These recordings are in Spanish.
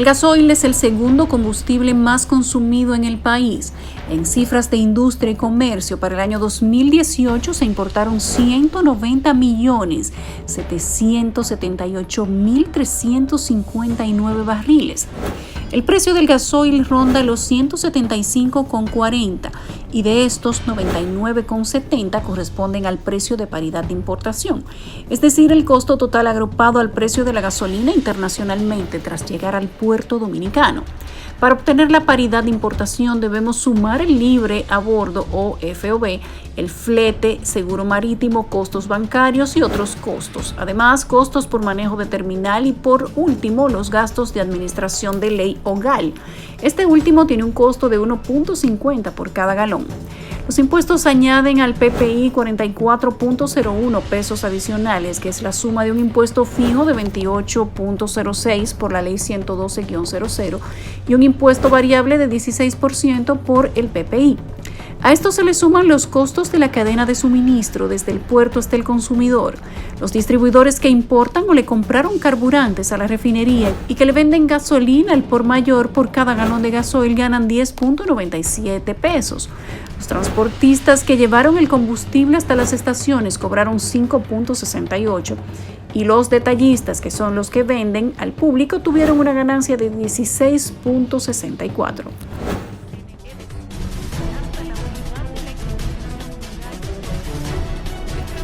El gasoil es el segundo combustible más consumido en el país. En cifras de industria y comercio, para el año 2018 se importaron 190.778.359 barriles. El precio del gasoil ronda los 175,40 y de estos 99,70 corresponden al precio de paridad de importación, es decir, el costo total agrupado al precio de la gasolina internacionalmente tras llegar al puerto dominicano. Para obtener la paridad de importación debemos sumar el libre a bordo o FOB, el flete, seguro marítimo, costos bancarios y otros costos. Además, costos por manejo de terminal y por último, los gastos de administración de ley o GAL. Este último tiene un costo de 1.50 por cada galón. Los impuestos añaden al PPI 44.01 pesos adicionales, que es la suma de un impuesto fijo de 28.06 por la ley 112-00 y un impuesto variable de 16% por el PPI. A esto se le suman los costos de la cadena de suministro desde el puerto hasta el consumidor, los distribuidores que importan o le compraron carburantes a la refinería y que le venden gasolina al por mayor por cada galón de gasoil ganan 10.97 pesos. Los transportistas que llevaron el combustible hasta las estaciones cobraron 5.68 y los detallistas, que son los que venden al público, tuvieron una ganancia de 16.64.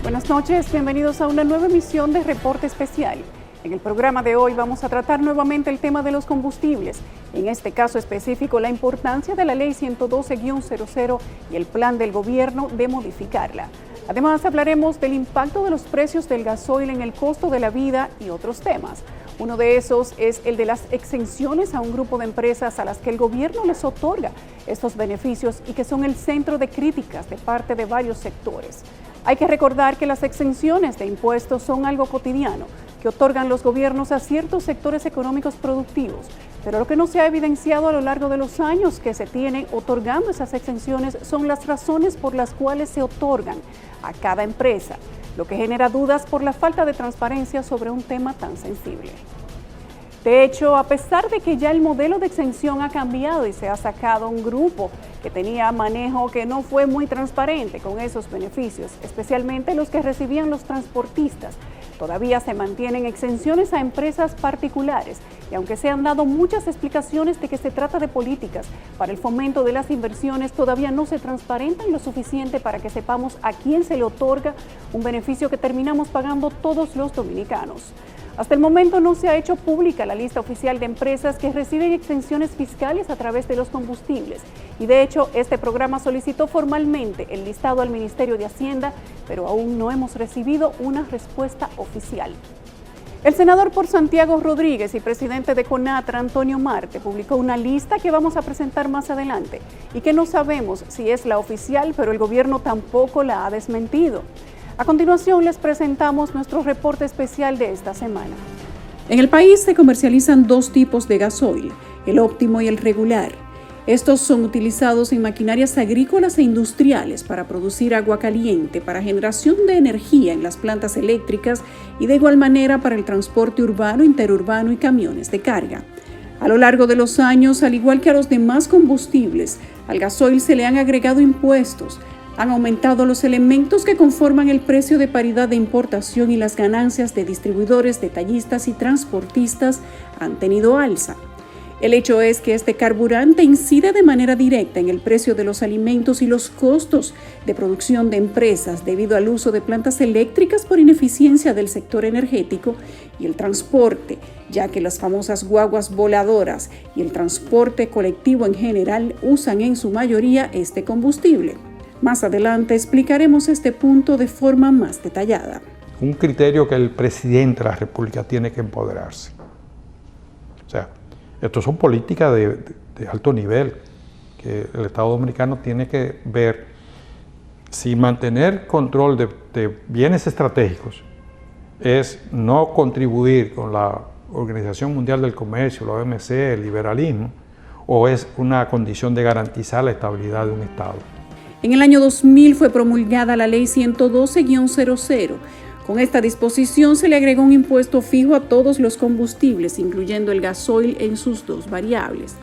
Buenas noches, bienvenidos a una nueva emisión de Reporte Especial. En el programa de hoy vamos a tratar nuevamente el tema de los combustibles, en este caso específico la importancia de la ley 112-00 y el plan del gobierno de modificarla. Además hablaremos del impacto de los precios del gasoil en el costo de la vida y otros temas. Uno de esos es el de las exenciones a un grupo de empresas a las que el gobierno les otorga estos beneficios y que son el centro de críticas de parte de varios sectores. Hay que recordar que las exenciones de impuestos son algo cotidiano que otorgan los gobiernos a ciertos sectores económicos productivos, pero lo que no se ha evidenciado a lo largo de los años que se tienen otorgando esas exenciones son las razones por las cuales se otorgan a cada empresa, lo que genera dudas por la falta de transparencia sobre un tema tan sensible. De hecho, a pesar de que ya el modelo de exención ha cambiado y se ha sacado un grupo que tenía manejo que no fue muy transparente con esos beneficios, especialmente los que recibían los transportistas, todavía se mantienen exenciones a empresas particulares y aunque se han dado muchas explicaciones de que se trata de políticas para el fomento de las inversiones, todavía no se transparentan lo suficiente para que sepamos a quién se le otorga un beneficio que terminamos pagando todos los dominicanos. Hasta el momento no se ha hecho pública la lista oficial de empresas que reciben exenciones fiscales a través de los combustibles y de hecho este programa solicitó formalmente el listado al Ministerio de Hacienda, pero aún no hemos recibido una respuesta oficial. El senador por Santiago Rodríguez y presidente de CONATRA, Antonio Marte, publicó una lista que vamos a presentar más adelante y que no sabemos si es la oficial, pero el gobierno tampoco la ha desmentido. A continuación les presentamos nuestro reporte especial de esta semana. En el país se comercializan dos tipos de gasoil, el óptimo y el regular. Estos son utilizados en maquinarias agrícolas e industriales para producir agua caliente, para generación de energía en las plantas eléctricas y de igual manera para el transporte urbano, interurbano y camiones de carga. A lo largo de los años, al igual que a los demás combustibles, al gasoil se le han agregado impuestos. Han aumentado los elementos que conforman el precio de paridad de importación y las ganancias de distribuidores, detallistas y transportistas han tenido alza. El hecho es que este carburante incide de manera directa en el precio de los alimentos y los costos de producción de empresas debido al uso de plantas eléctricas por ineficiencia del sector energético y el transporte, ya que las famosas guaguas voladoras y el transporte colectivo en general usan en su mayoría este combustible. Más adelante explicaremos este punto de forma más detallada. Un criterio que el presidente de la República tiene que empoderarse. O sea, esto son políticas de alto nivel, que el Estado Dominicano tiene que ver si mantener control de bienes estratégicos es no contribuir con la Organización Mundial del Comercio, la OMC, el liberalismo, o es una condición de garantizar la estabilidad de un Estado. En el año 2000 fue promulgada la Ley 112-00, Con esta disposición se le agregó un impuesto fijo a todos los combustibles, incluyendo el gasoil en sus dos variables.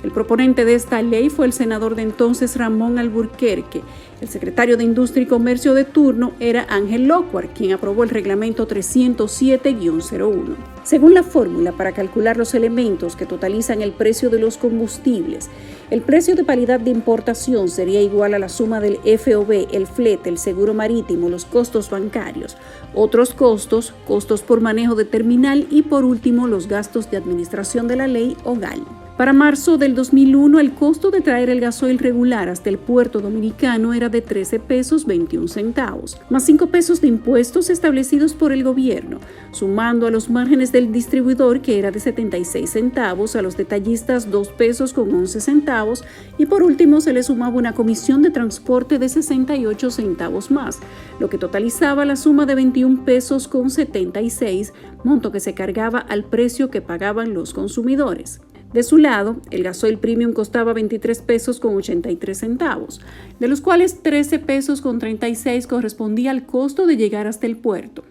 El proponente de esta ley fue el senador de entonces Ramón Alburquerque. El secretario de Industria y Comercio de turno era Ángel Lockhart, quien aprobó el reglamento 307-01. Según la fórmula para calcular los elementos que totalizan el precio de los combustibles, el precio de paridad de importación sería igual a la suma del FOB, el flete, el seguro marítimo, los costos bancarios, otros costos, costos por manejo de terminal y por último los gastos de administración de la ley o GAL. Para marzo del 2001, el costo de traer el gasoil regular hasta el puerto dominicano era de 13 pesos 21 centavos, más 5 pesos de impuestos establecidos por el gobierno, sumando a los márgenes del distribuidor, que era de 76 centavos, a los detallistas 2 pesos con 11 centavos, y por último se le sumaba una comisión de transporte de 68 centavos más, lo que totalizaba la suma de 21 pesos con 76, monto que se cargaba al precio que pagaban los consumidores. De su lado, el gasoil premium costaba 23 pesos con 83 centavos, de los cuales 13 pesos con 36 correspondía al costo de llegar hasta el puerto,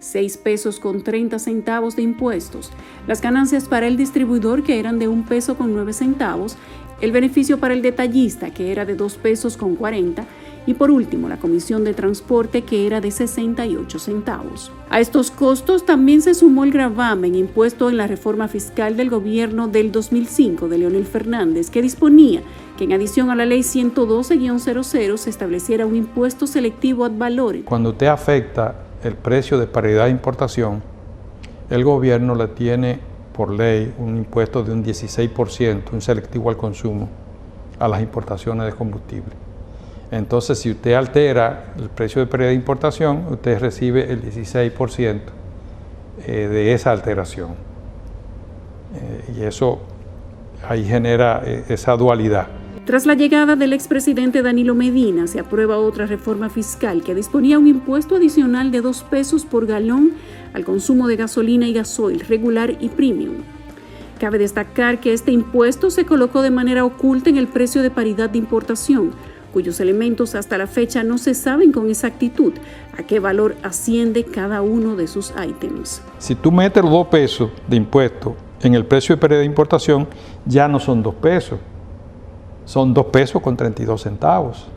6 pesos con 30 centavos de impuestos, las ganancias para el distribuidor, que eran de 1 peso con 9 centavos, el beneficio para el detallista, que era de 2 pesos con 40, y por último la comisión de transporte, que era de 68 centavos. A estos costos también se sumó el gravamen impuesto en la reforma fiscal del gobierno del 2005 de Leonel Fernández, que disponía que en adición a la ley 112-00 se estableciera un impuesto selectivo ad valorem. Cuando usted afecta el precio de paridad de importación, el gobierno le tiene por ley un impuesto de un 16%, un selectivo al consumo, a las importaciones de combustible. Entonces, si usted altera el precio de paridad de importación, usted recibe el 16% de esa alteración. Y eso ahí genera esa dualidad. Tras la llegada del expresidente Danilo Medina, se aprueba otra reforma fiscal que disponía un impuesto adicional de 2 pesos por galón al consumo de gasolina y gasoil regular y premium. Cabe destacar que este impuesto se colocó de manera oculta en el precio de paridad de importación, cuyos elementos hasta la fecha no se saben con exactitud a qué valor asciende cada uno de sus ítems. Si tú metes los 2 pesos de impuesto en el precio de paridad de importación, ya no son 2 pesos, son 2 pesos con 32 centavos.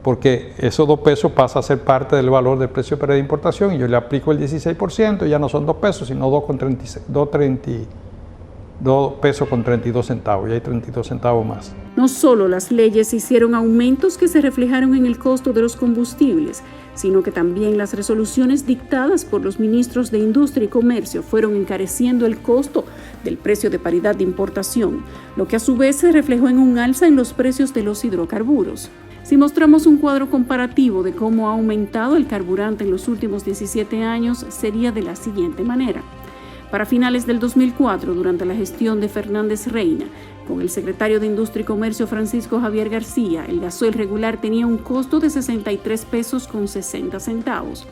Porque esos 2 pesos pasan a ser parte del valor del precio de paridad de importación y yo le aplico el 16%, ya no son 2 pesos, sino 2 pesos con 32 centavos, y hay 32 centavos más. No solo las leyes hicieron aumentos que se reflejaron en el costo de los combustibles, sino que también las resoluciones dictadas por los ministros de Industria y Comercio fueron encareciendo el costo del precio de paridad de importación, lo que a su vez se reflejó en un alza en los precios de los hidrocarburos. Si mostramos un cuadro comparativo de cómo ha aumentado el carburante en los últimos 17 años, sería de la siguiente manera. Para finales del 2004, durante la gestión de Fernández Reina, con el secretario de Industria y Comercio Francisco Javier García, el gasoil regular tenía un costo de 63 pesos con 60 centavos.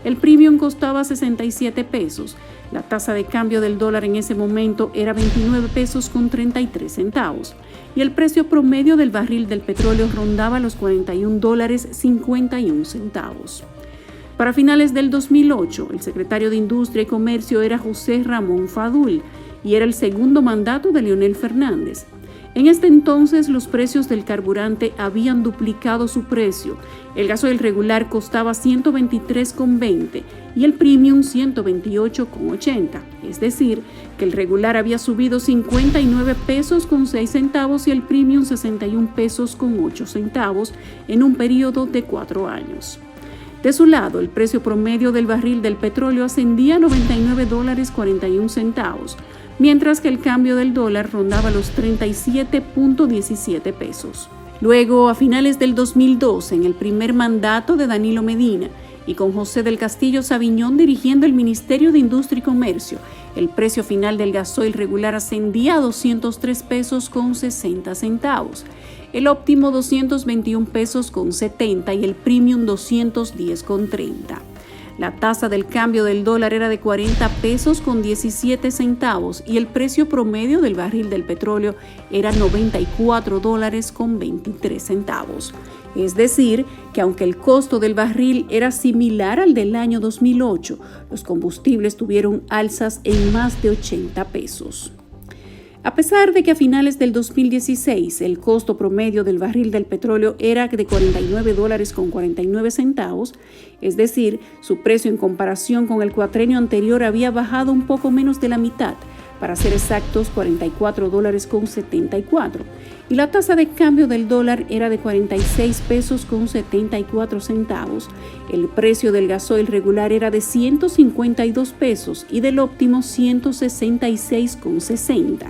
El premium costaba 67 pesos. La tasa de cambio del dólar en ese momento era 29 pesos con 33 centavos. Y el precio promedio del barril del petróleo rondaba los $41.51. Para finales del 2008, el secretario de Industria y Comercio era José Ramón Fadul y era el segundo mandato de Leonel Fernández. En este entonces, los precios del carburante habían duplicado su precio. El gasoil regular costaba 123,20 y el premium 128,80. Es decir, que el regular había subido 59 pesos con 6 centavos y el premium 61 pesos con 8 centavos en un periodo de 4 años. De su lado, el precio promedio del barril del petróleo ascendía a $99.41, mientras que el cambio del dólar rondaba los 37.17 pesos. Luego, a finales del 2012, en el primer mandato de Danilo Medina y con José del Castillo Sabiñón dirigiendo el Ministerio de Industria y Comercio, el precio final del gasoil regular ascendía a 203 pesos con 60 centavos. El óptimo 221 pesos con 70 y el premium 210 con 30. La tasa del cambio del dólar era de 40 pesos con 17 centavos y el precio promedio del barril del petróleo era 94 dólares con 23 centavos. Es decir, que aunque el costo del barril era similar al del año 2008, los combustibles tuvieron alzas en más de 80 pesos. A pesar de que a finales del 2016 el costo promedio del barril del petróleo era de 49 dólares con 49 centavos, es decir, su precio en comparación con el cuatrenio anterior había bajado un poco menos de la mitad, para ser exactos 44 dólares con 74, y la tasa de cambio del dólar era de 46 pesos con 74 centavos. El precio del gasoil regular era de 152 pesos y del óptimo 166 con 60.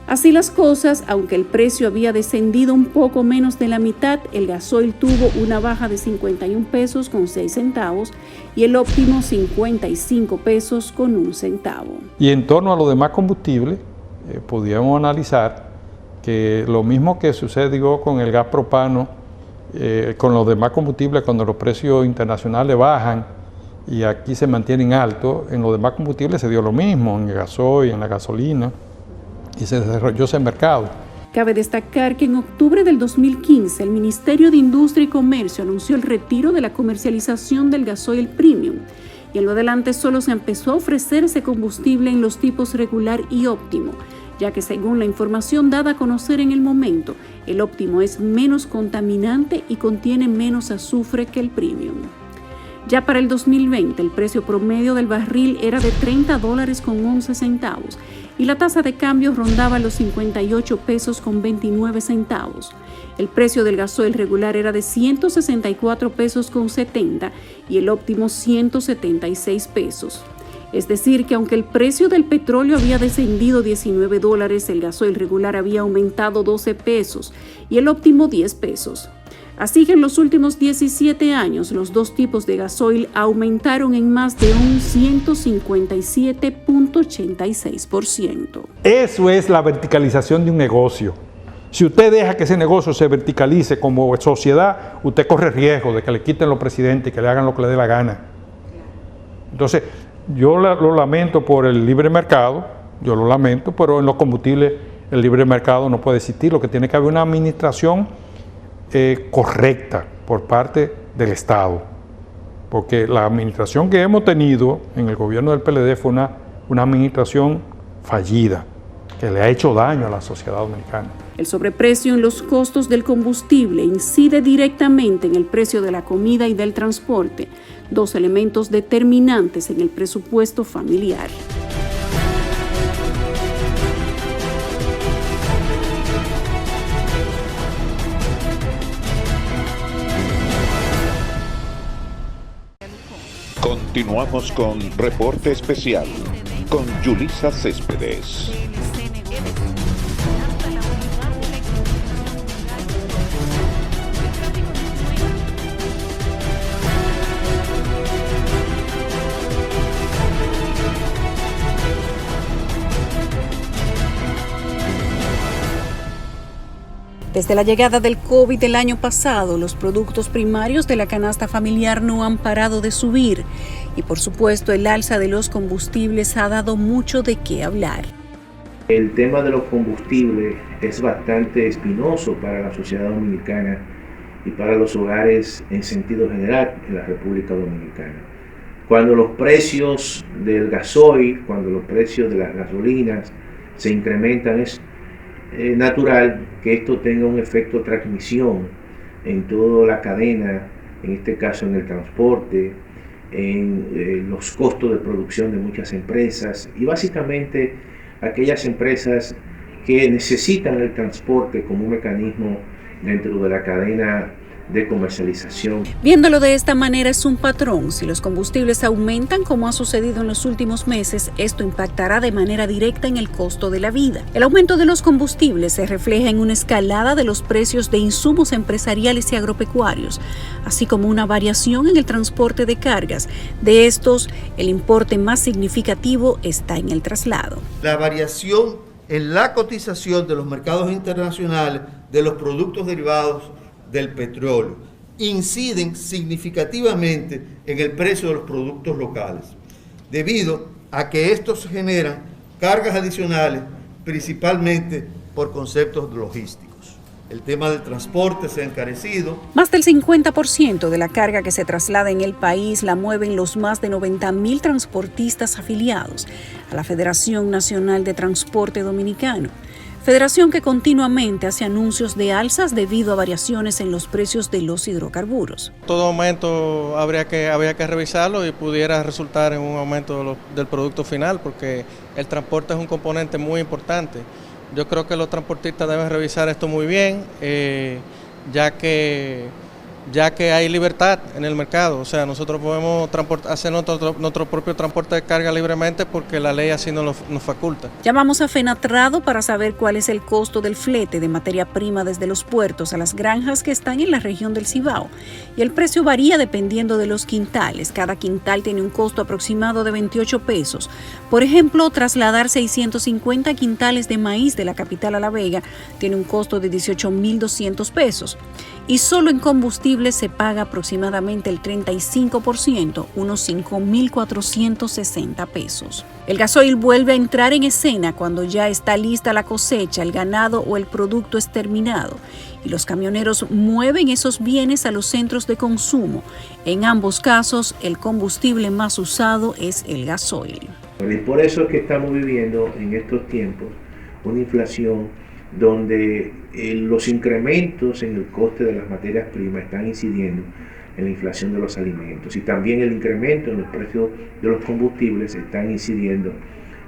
Así las cosas, aunque el precio había descendido un poco menos de la mitad, el gasoil tuvo una baja de 51 pesos con 6 centavos y el óptimo 55 pesos con 1 centavo. Y en torno a los demás combustibles, podríamos analizar que lo mismo que sucedió con el gas propano, con los demás combustibles, cuando los precios internacionales bajan y aquí se mantienen altos, en los demás combustibles se dio lo mismo, en el gasoil, en la gasolina, y se desarrolló ese mercado. Cabe destacar que en octubre del 2015 el Ministerio de Industria y Comercio anunció el retiro de la comercialización del gasoil premium y en lo adelante solo se empezó a ofrecer ese combustible en los tipos regular y óptimo, ya que según la información dada a conocer en el momento, el óptimo es menos contaminante y contiene menos azufre que el premium. Ya para el 2020, el precio promedio del barril era de 30 dólares con 11 centavos y la tasa de cambio rondaba los 58 pesos con 29 centavos. El precio del gasoil regular era de 164 pesos con 70 y el óptimo 176 pesos. Es decir, que aunque el precio del petróleo había descendido 19 dólares, el gasoil regular había aumentado 12 pesos y el óptimo 10 pesos. Así que en los últimos 17 años, los dos tipos de gasoil aumentaron en más de un 157.86%. Eso es la verticalización de un negocio. Si usted deja que ese negocio se verticalice como sociedad, usted corre riesgo de que le quiten los presidentes y que le hagan lo que le dé la gana. Entonces, yo lo lamento por el libre mercado, yo lo lamento, pero en los combustibles el libre mercado no puede existir. Lo que tiene que haber una administración correcta por parte del Estado, porque la administración que hemos tenido en el gobierno del PLD fue una administración fallida, que le ha hecho daño a la sociedad dominicana. El sobreprecio en los costos del combustible incide directamente en el precio de la comida y del transporte, dos elementos determinantes en el presupuesto familiar. Continuamos con Reporte Especial con Yulisa Céspedes. Desde la llegada del COVID el año pasado, los productos primarios de la canasta familiar no han parado de subir y, por supuesto, el alza de los combustibles ha dado mucho de qué hablar. El tema de los combustibles es bastante espinoso para la sociedad dominicana y para los hogares en sentido general en la República Dominicana. Cuando los precios del gasoil, cuando los precios de las gasolinas se incrementan, es natural que esto tenga un efecto de transmisión en toda la cadena, en este caso en el transporte, en los costos de producción de muchas empresas y básicamente aquellas empresas que necesitan el transporte como un mecanismo dentro de la cadena de comercialización. Viéndolo de esta manera es un patrón. Si los combustibles aumentan, como ha sucedido en los últimos meses, esto impactará de manera directa en el costo de la vida. El aumento de los combustibles se refleja en una escalada de los precios de insumos empresariales y agropecuarios, así como una variación en el transporte de cargas. De estos, el importe más significativo está en el traslado. La variación en la cotización de los mercados internacionales de los productos derivados del petróleo inciden significativamente en el precio de los productos locales, debido a que estos generan cargas adicionales, principalmente por conceptos logísticos. El tema del transporte se ha encarecido. Más del 50% de la carga que se traslada en el país la mueven los más de 90.000 transportistas afiliados a la Federación Nacional de Transporte Dominicano. Federación que continuamente hace anuncios de alzas debido a variaciones en los precios de los hidrocarburos. Todo aumento habría que revisarlo y pudiera resultar en un aumento del producto final, porque el transporte es un componente muy importante. Yo creo que los transportistas deben revisar esto muy bien, ya que hay libertad en el mercado. O sea, nosotros podemos hacer nuestro propio transporte de carga libremente porque la ley así nos faculta. Llamamos a Fenatrado para saber cuál es el costo del flete de materia prima desde los puertos a las granjas que están en la región del Cibao. Y el precio varía dependiendo de los quintales. Cada quintal tiene un costo aproximado de 28 pesos. Por ejemplo, trasladar 650 quintales de maíz de la capital a La Vega tiene un costo de 18.200 pesos. Y solo en combustible se paga aproximadamente el 35%, unos 5.460 pesos. El gasoil vuelve a entrar en escena cuando ya está lista la cosecha, el ganado o el producto es terminado y los camioneros mueven esos bienes a los centros de consumo. En ambos casos, el combustible más usado es el gasoil. Y por eso es que estamos viviendo en estos tiempos una inflación donde los incrementos en el coste de las materias primas están incidiendo en la inflación de los alimentos y también el incremento en los precios de los combustibles están incidiendo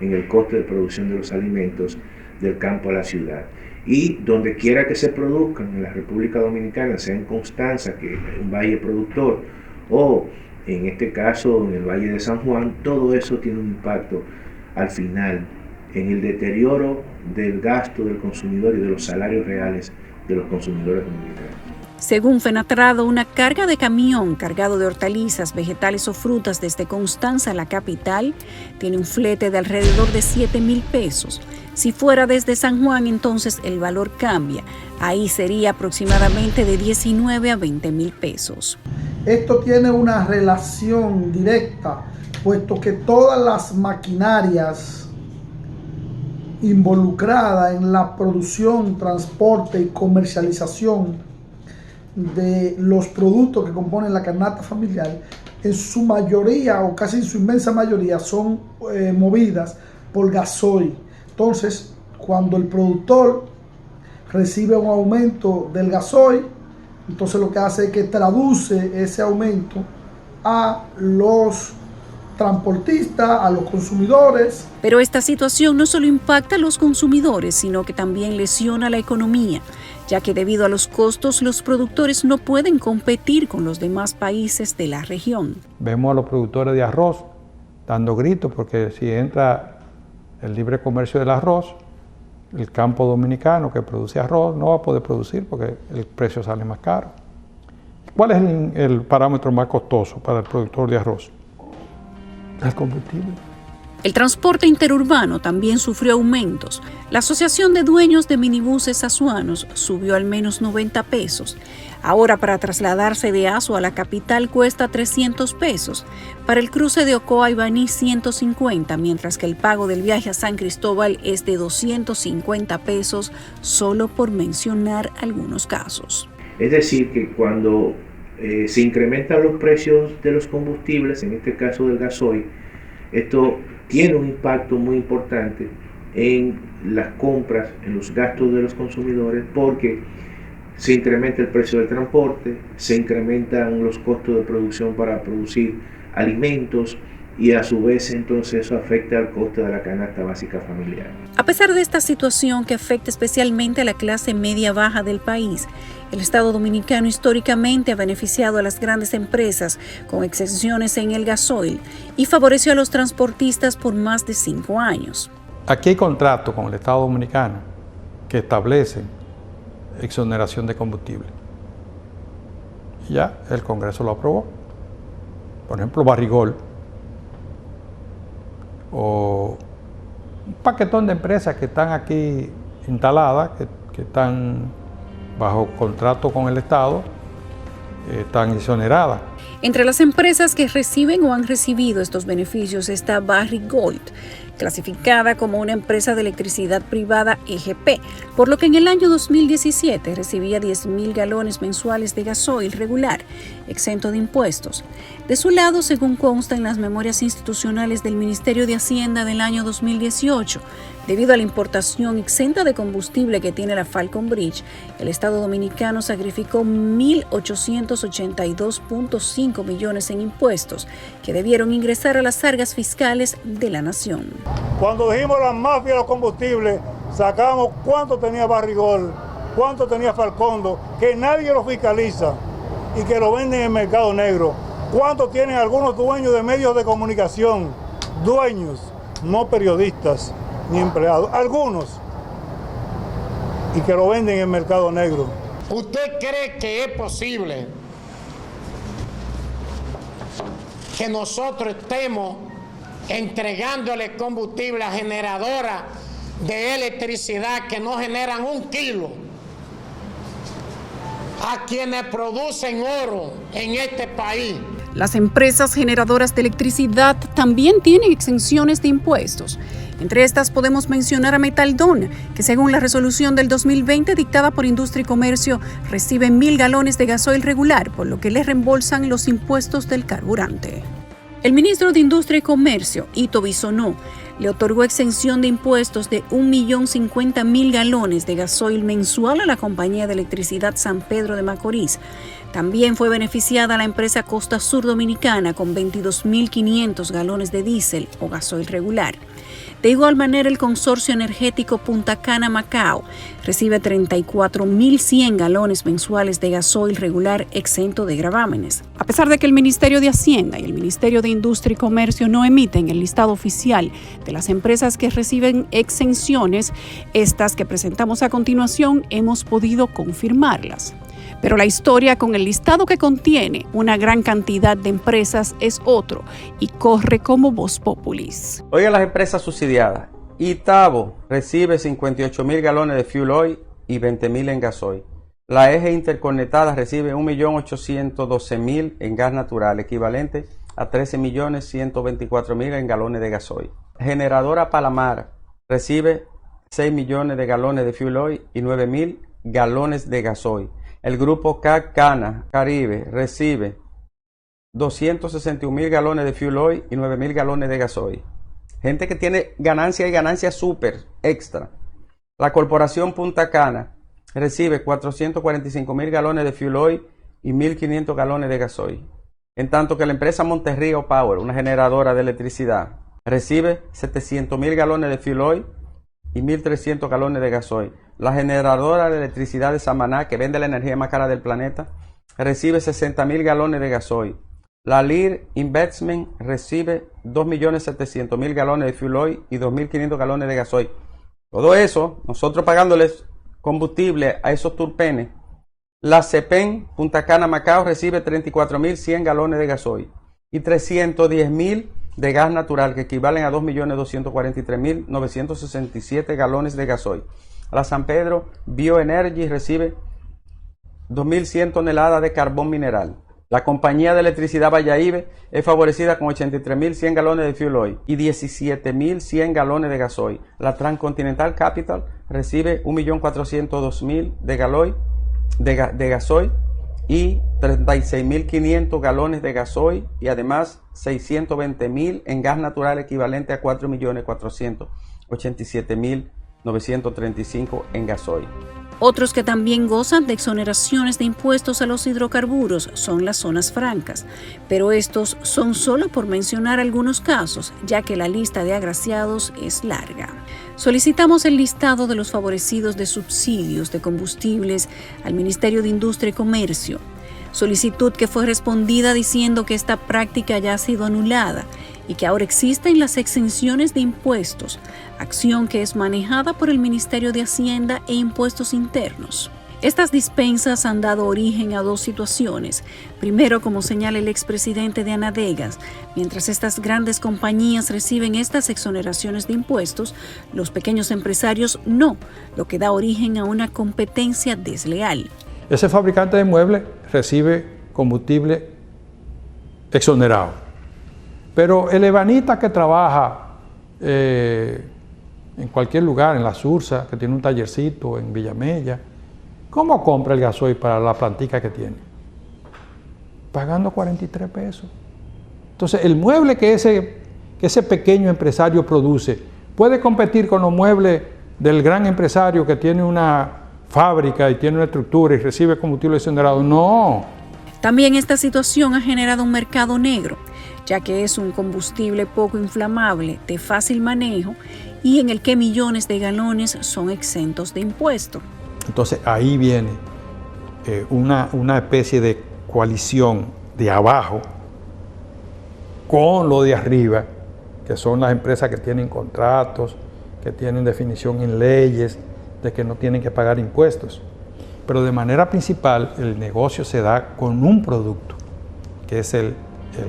en el coste de producción de los alimentos del campo a la ciudad. Y donde quiera que se produzcan en la República Dominicana, sea en Constanza, que es un valle productor, o en este caso en el Valle de San Juan, todo eso tiene un impacto al final en el deterioro del gasto del consumidor y de los salarios reales de los consumidores dominicanos. Según Fenatrado, una carga de camión cargado de hortalizas, vegetales o frutas desde Constanza a la capital tiene un flete de alrededor de 7.000 pesos. Si fuera desde San Juan, entonces el valor cambia. Ahí sería aproximadamente de 19 a 20.000 pesos. Esto tiene una relación directa, puesto que todas las maquinarias involucradas en la producción, transporte y comercialización de los productos que componen la canasta familiar, en su mayoría o casi en su inmensa mayoría son movidas por gasoil. Entonces, cuando el productor recibe un aumento del gasoil, entonces lo que hace es que traduce ese aumento a los transportistas, a los consumidores. Pero esta situación no solo impacta a los consumidores, sino que también lesiona la economía, ya que debido a los costos los productores no pueden competir con los demás países de la región. Vemos a los productores de arroz dando gritos porque si entra el libre comercio del arroz, el campo dominicano que produce arroz no va a poder producir porque el precio sale más caro. ¿Cuál es el parámetro más costoso para el productor de arroz? El combustible. El transporte interurbano también sufrió aumentos. La Asociación de Dueños de Minibuses Azuanos subió al menos 90 pesos. Ahora para trasladarse de Azua a la capital cuesta 300 pesos. Para el cruce de Ocoa y Baní 150, mientras que el pago del viaje a San Cristóbal es de 250 pesos, solo por mencionar algunos casos. Es decir, que cuando se incrementan los precios de los combustibles, en este caso del gasoil, esto tiene un impacto muy importante en las compras, en los gastos de los consumidores, porque se incrementa el precio del transporte, se incrementan los costos de producción para producir alimentos y a su vez entonces eso afecta al coste de la canasta básica familiar. A pesar de esta situación que afecta especialmente a la clase media-baja del país, el Estado Dominicano históricamente ha beneficiado a las grandes empresas con exenciones en el gasoil y favoreció a los transportistas por más de 5 años. Aquí hay contratos con el Estado Dominicano que establecen exoneración de combustible. Y ya el Congreso lo aprobó. Por ejemplo, Barrigol o un paquetón de empresas que están aquí instaladas, que están bajo contrato con el Estado, están exoneradas. Entre las empresas que reciben o han recibido estos beneficios está Barrick Gold, clasificada como una empresa de electricidad privada EGP, por lo que en el año 2017 recibía 10.000 galones mensuales de gasoil regular, exento de impuestos. De su lado, según consta en las memorias institucionales del Ministerio de Hacienda del año 2018, debido a la importación exenta de combustible que tiene la Falcon Bridge, el Estado Dominicano sacrificó 1.882.5 millones en impuestos que debieron ingresar a las arcas fiscales de la nación. Cuando dijimos la mafia de los combustibles, sacamos cuánto tenía Barrick Gold, cuánto tenía Falcondo, que nadie lo fiscaliza y que lo venden en el mercado negro. Cuánto tienen algunos dueños de medios de comunicación, dueños, no periodistas ni empleados, algunos, y que lo venden en el mercado negro. ¿Usted cree que es posible que nosotros estemos entregándole combustible a generadoras de electricidad que no generan 1 kilo a quienes producen oro en este país? Las empresas generadoras de electricidad también tienen exenciones de impuestos. Entre estas podemos mencionar a Metaldón, que según la resolución del 2020 dictada por Industria y Comercio, recibe 1.000 galones de gasoil regular, por lo que le reembolsan los impuestos del carburante. El ministro de Industria y Comercio, Ito Bisonó, le otorgó exención de impuestos de 1.050.000 galones de gasoil mensual a la compañía de electricidad San Pedro de Macorís. También fue beneficiada la empresa Costa Sur Dominicana con 22.500 galones de diésel o gasoil regular. De igual manera, el consorcio energético Punta Cana Macao recibe 34.100 galones mensuales de gasoil regular exento de gravámenes. A pesar de que el Ministerio de Hacienda y el Ministerio de Industria y Comercio no emiten el listado oficial de las empresas que reciben exenciones, estas que presentamos a continuación hemos podido confirmarlas. Pero la historia con el listado que contiene una gran cantidad de empresas es otro y corre como voz populis. Oiga las empresas subsidiadas. Itabo recibe 58.000 galones de fuel oil y 20.000 en gasoil. La Eje Interconectada recibe 1.812.000 en gas natural, equivalente a 13.124.000 en galones de gasoil. Generadora Palamar recibe 6 millones de galones de fuel oil y 9.000 galones de gasoil. El grupo Cana Caribe recibe 261.000 galones de fuel oil y 9.000 galones de gasoil. Gente que tiene ganancia y ganancia súper extra. La corporación Punta Cana recibe 445.000 galones de fuel oil y 1.500 galones de gasoil. En tanto que la empresa Monterrío Power, una generadora de electricidad, recibe 700.000 galones de fuel oil y 1.300 galones de gasoil. La generadora de electricidad de Samaná, que vende la energía más cara del planeta, recibe 60.000 galones de gasoil. La Lear Investment recibe 2.700.000 galones de fuel oil y 2.500 galones de gasoil. Todo eso, nosotros pagándoles combustible a esos turpenes. La CEPEN Punta Cana Macao recibe 34.100 galones de gasoil y 310.000 de gas natural, que equivalen a 2.243.967 galones de gasoil. La San Pedro Bioenergy recibe 2.100 toneladas de carbón mineral. La compañía de electricidad Valladolid es favorecida con 83.100 galones de fuel oil y 17.100 galones de gasoil. La Transcontinental Capital recibe 1.402.000 de gasoil y 36.500 galones de gasoil y además 620.000 en gas natural, equivalente a 4.487.935 en gasoil. Otros que también gozan de exoneraciones de impuestos a los hidrocarburos son las zonas francas, pero estos son solo por mencionar algunos casos, ya que la lista de agraciados es larga. Solicitamos el listado de los favorecidos de subsidios de combustibles al Ministerio de Industria y Comercio, solicitud que fue respondida diciendo que esta práctica ya ha sido anulada y que ahora existen las exenciones de impuestos, acción que es manejada por el Ministerio de Hacienda e Impuestos Internos. Estas dispensas han dado origen a dos situaciones. Primero, como señala el expresidente de Anadegas, mientras estas grandes compañías reciben estas exoneraciones de impuestos, los pequeños empresarios no, lo que da origen a una competencia desleal. Ese fabricante de muebles recibe combustible exonerado. Pero el ebanita que trabaja en cualquier lugar, en la Sursa, que tiene un tallercito en Villamella, ¿cómo compra el gasoil para la plantica que tiene? Pagando 43 pesos. Entonces, el mueble que ese pequeño empresario produce, ¿puede competir con los muebles del gran empresario que tiene una fábrica y tiene una estructura y recibe combustible exonerado? No. También esta situación ha generado un mercado negro, ya que es un combustible poco inflamable, de fácil manejo y en el que millones de galones son exentos de impuesto. Entonces ahí viene una especie de coalición de abajo con lo de arriba, que son las empresas que tienen contratos, que tienen definición en leyes de que no tienen que pagar impuestos. Pero de manera principal el negocio se da con un producto, que es el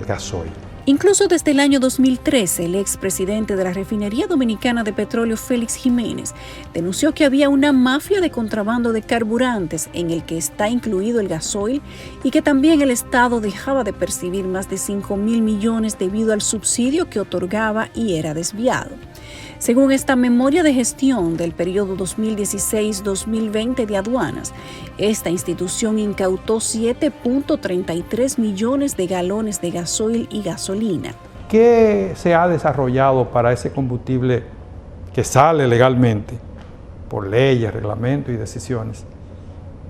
gasoil. Incluso desde el año 2013, el expresidente de la Refinería Dominicana de Petróleo, Félix Jiménez, denunció que había una mafia de contrabando de carburantes en el que está incluido el gasoil y que también el Estado dejaba de percibir más de 5.000 millones debido al subsidio que otorgaba y era desviado. Según esta memoria de gestión del periodo 2016-2020 de aduanas, esta institución incautó 7.33 millones de galones de gasoil y gasolina. ¿Qué se ha desarrollado para ese combustible que sale legalmente por leyes, reglamentos y decisiones,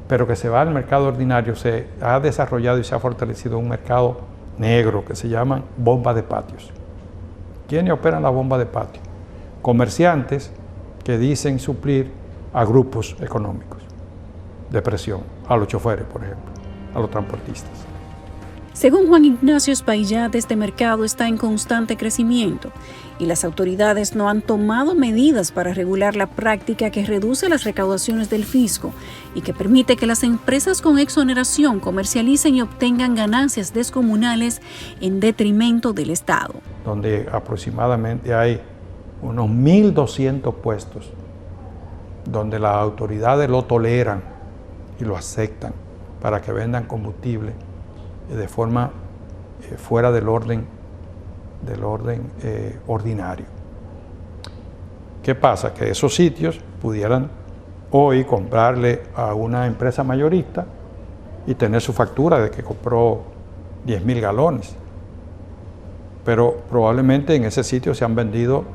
pero que se va al mercado ordinario? Se ha desarrollado y se ha fortalecido un mercado negro que se llaman bombas de patios. ¿Quiénes operan la bomba de patio? Comerciantes que dicen suplir a grupos económicos de presión, a los choferes, por ejemplo, a los transportistas. Según Juan Ignacio Espaillat, este mercado está en constante crecimiento y las autoridades no han tomado medidas para regular la práctica que reduce las recaudaciones del fisco y que permite que las empresas con exoneración comercialicen y obtengan ganancias descomunales en detrimento del Estado. Donde aproximadamente hay unos 1.200 puestos donde las autoridades lo toleran y lo aceptan para que vendan combustible de forma fuera del orden ordinario. ¿Qué pasa? Que esos sitios pudieran hoy comprarle a una empresa mayorista y tener su factura de que compró 10.000 galones. Pero probablemente en ese sitio se han vendido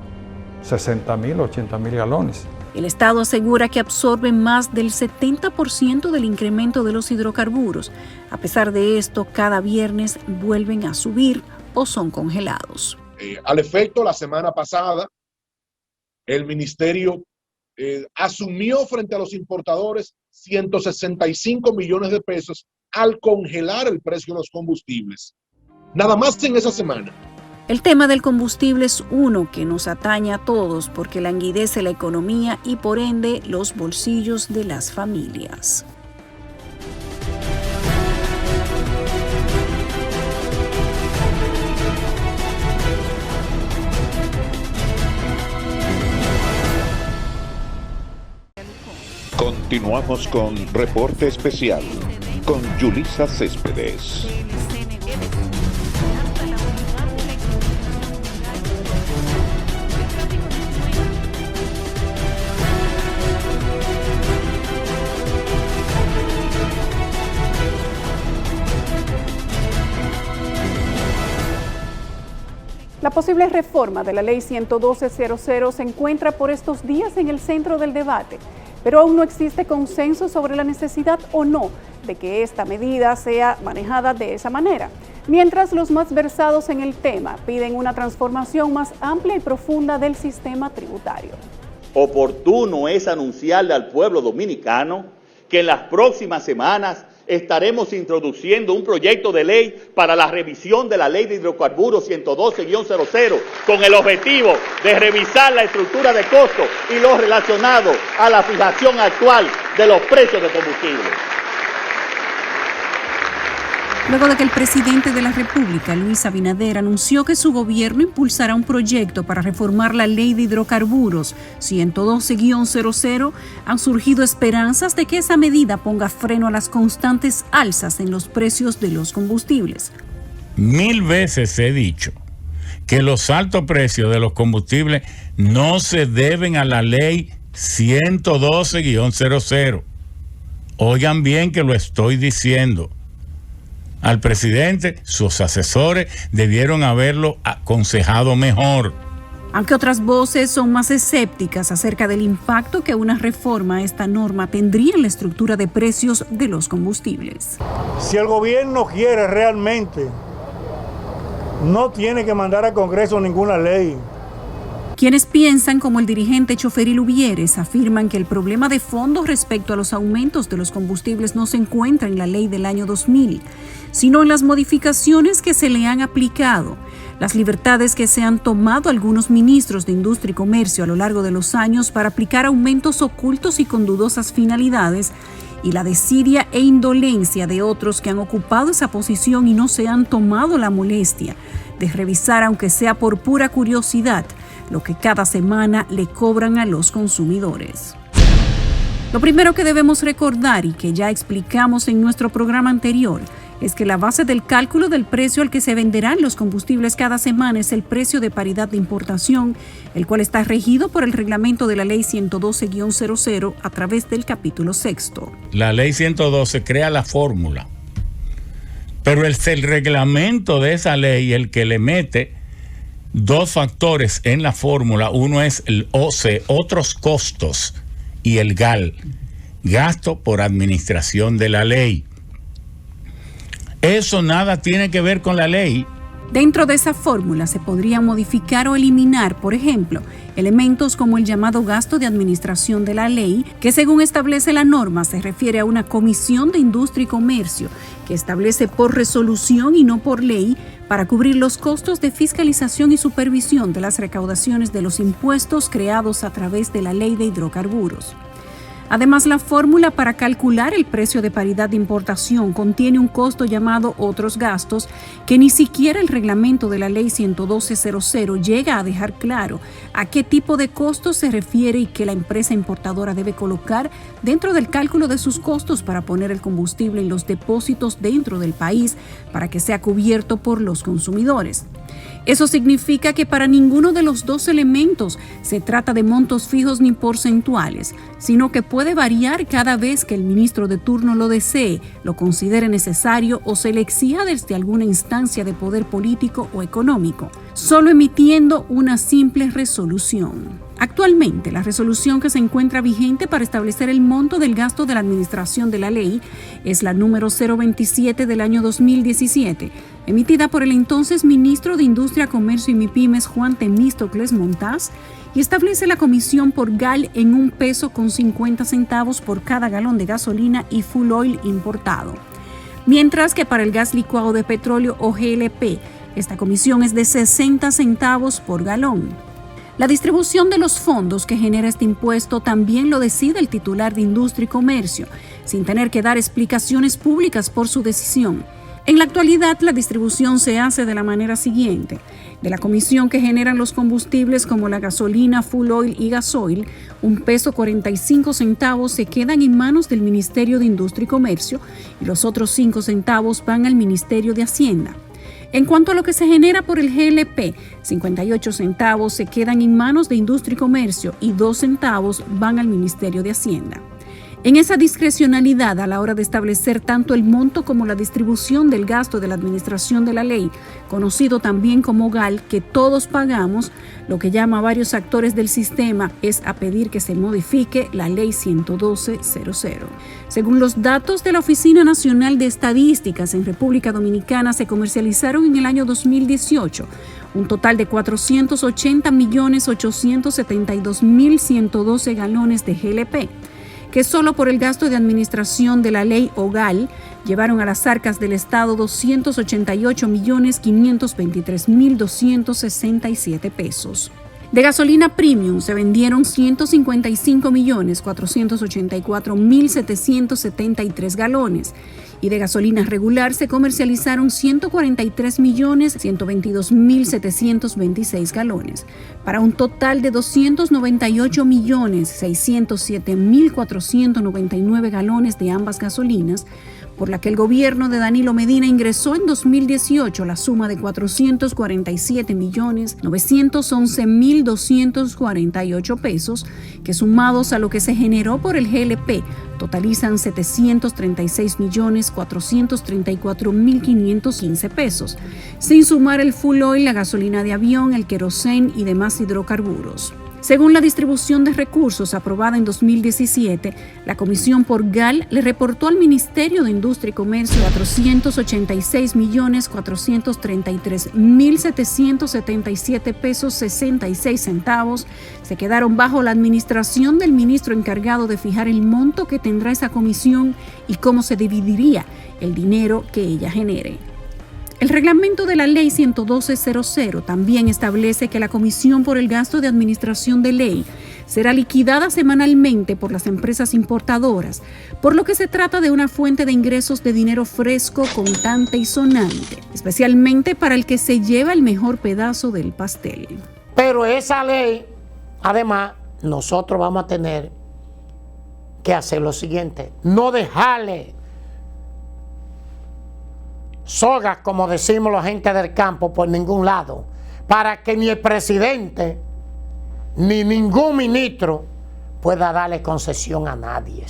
60.000 o 80.000 galones. El Estado asegura que absorbe más del 70% del incremento de los hidrocarburos. A pesar de esto, cada viernes vuelven a subir o son congelados. Al efecto, la semana pasada, el ministerio asumió frente a los importadores 165 millones de pesos al congelar el precio de los combustibles. Nada más en esa semana. El tema del combustible es uno que nos atañe a todos porque languidece la economía y por ende los bolsillos de las familias. Continuamos con Reporte Especial con Yulisa Céspedes. La posible reforma de la Ley 112.00 se encuentra por estos días en el centro del debate, pero aún no existe consenso sobre la necesidad o no de que esta medida sea manejada de esa manera. Mientras los más versados en el tema piden una transformación más amplia y profunda del sistema tributario. Oportuno es anunciarle al pueblo dominicano que en las próximas semanas estaremos introduciendo un proyecto de ley para la revisión de la Ley de Hidrocarburos 112-00 con el objetivo de revisar la estructura de costos y lo relacionado a la fijación actual de los precios de combustible. Luego de que el presidente de la República, Luis Abinader, anunció que su gobierno impulsará un proyecto para reformar la Ley de Hidrocarburos 112-00, han surgido esperanzas de que esa medida ponga freno a las constantes alzas en los precios de los combustibles. 1000 veces he dicho que los altos precios de los combustibles no se deben a la Ley 112-00. Oigan bien que lo estoy diciendo. Al presidente, sus asesores debieron haberlo aconsejado mejor. Aunque otras voces son más escépticas acerca del impacto que una reforma a esta norma tendría en la estructura de precios de los combustibles. Si el gobierno quiere realmente, no tiene que mandar al Congreso ninguna ley. Quienes piensan como el dirigente Choferil Uvieres afirman que el problema de fondo respecto a los aumentos de los combustibles no se encuentra en la ley del año 2000, sino en las modificaciones que se le han aplicado, las libertades que se han tomado algunos ministros de Industria y Comercio a lo largo de los años para aplicar aumentos ocultos y con dudosas finalidades, y la desidia e indolencia de otros que han ocupado esa posición y no se han tomado la molestia de revisar, aunque sea por pura curiosidad, lo que cada semana le cobran a los consumidores. Lo primero que debemos recordar y que ya explicamos en nuestro programa anterior es que la base del cálculo del precio al que se venderán los combustibles cada semana es el precio de paridad de importación, el cual está regido por el reglamento de la Ley 112-00 a través del capítulo 6. La Ley 112 crea la fórmula, pero es el reglamento de esa ley el que le mete dos factores en la fórmula. Uno es el OC, otros costos, y el GAL, gasto por administración de la ley. Eso nada tiene que ver con la ley. Dentro de esa fórmula se podrían modificar o eliminar, por ejemplo, elementos como el llamado gasto de administración de la ley, que según establece la norma se refiere a una comisión de industria y comercio que establece por resolución y no por ley para cubrir los costos de fiscalización y supervisión de las recaudaciones de los impuestos creados a través de la Ley de Hidrocarburos. Además, la fórmula para calcular el precio de paridad de importación contiene un costo llamado otros gastos que ni siquiera el reglamento de la Ley 112-00 llega a dejar claro a qué tipo de costos se refiere y que la empresa importadora debe colocar dentro del cálculo de sus costos para poner el combustible en los depósitos dentro del país para que sea cubierto por los consumidores. Eso significa que para ninguno de los dos elementos se trata de montos fijos ni porcentuales, sino que puede variar cada vez que el ministro de turno lo desee, lo considere necesario o se le exija desde alguna instancia de poder político o económico, solo emitiendo una simple resolución. Actualmente, la resolución que se encuentra vigente para establecer el monto del gasto de la administración de la ley es la número 027 del año 2017, emitida por el entonces ministro de Industria, Comercio y MIPYMES, Juan Temístocles Montaz, y establece la comisión por GAL en $1.50 por cada galón de gasolina y full oil importado. Mientras que para el gas licuado de petróleo o GLP, esta comisión es de 60 centavos por galón. La distribución de los fondos que genera este impuesto también lo decide el titular de Industria y Comercio, sin tener que dar explicaciones públicas por su decisión. En la actualidad, la distribución se hace de la manera siguiente. De la comisión que generan los combustibles como la gasolina, full oil y gasoil, $1.45 se quedan en manos del Ministerio de Industria y Comercio y los otros 5 centavos van al Ministerio de Hacienda. En cuanto a lo que se genera por el GLP, 58 centavos se quedan en manos de Industria y Comercio y 2 centavos van al Ministerio de Hacienda. En esa discrecionalidad a la hora de establecer tanto el monto como la distribución del gasto de la administración de la ley, conocido también como GAL, que todos pagamos, lo que llama a varios actores del sistema es a pedir que se modifique la Ley 112-00. Según los datos de la Oficina Nacional de Estadísticas, en República Dominicana se comercializaron en el año 2018 un total de 480.872.112 galones de GLP, que solo por el gasto de administración de la ley o GAL llevaron a las arcas del Estado 288.523.267 pesos. De gasolina premium se vendieron 155.484.773 galones y de gasolina regular se comercializaron 143.122.726 galones, para un total de 298.607.499 galones de ambas gasolinas, por la que el gobierno de Danilo Medina ingresó en 2018 la suma de 447.911.248 pesos, que sumados a lo que se generó por el GLP, totalizan 736.434.515 pesos, sin sumar el full oil, la gasolina de avión, el querosén y demás hidrocarburos. Según la distribución de recursos aprobada en 2017, la Comisión por GAL le reportó al Ministerio de Industria y Comercio 486.433.777 pesos 66 centavos. Se quedaron bajo la administración del ministro encargado de fijar el monto que tendrá esa comisión y cómo se dividiría el dinero que ella genere. El reglamento de la Ley 112.00 también establece que la Comisión por el Gasto de Administración de Ley será liquidada semanalmente por las empresas importadoras, por lo que se trata de una fuente de ingresos de dinero fresco, contante y sonante, especialmente para el que se lleva el mejor pedazo del pastel. Pero esa ley, además, nosotros vamos a tener que hacer lo siguiente: no dejarle sogas, como decimos la gente del campo, por ningún lado, para que ni el presidente ni ningún ministro pueda darle concesión a nadie.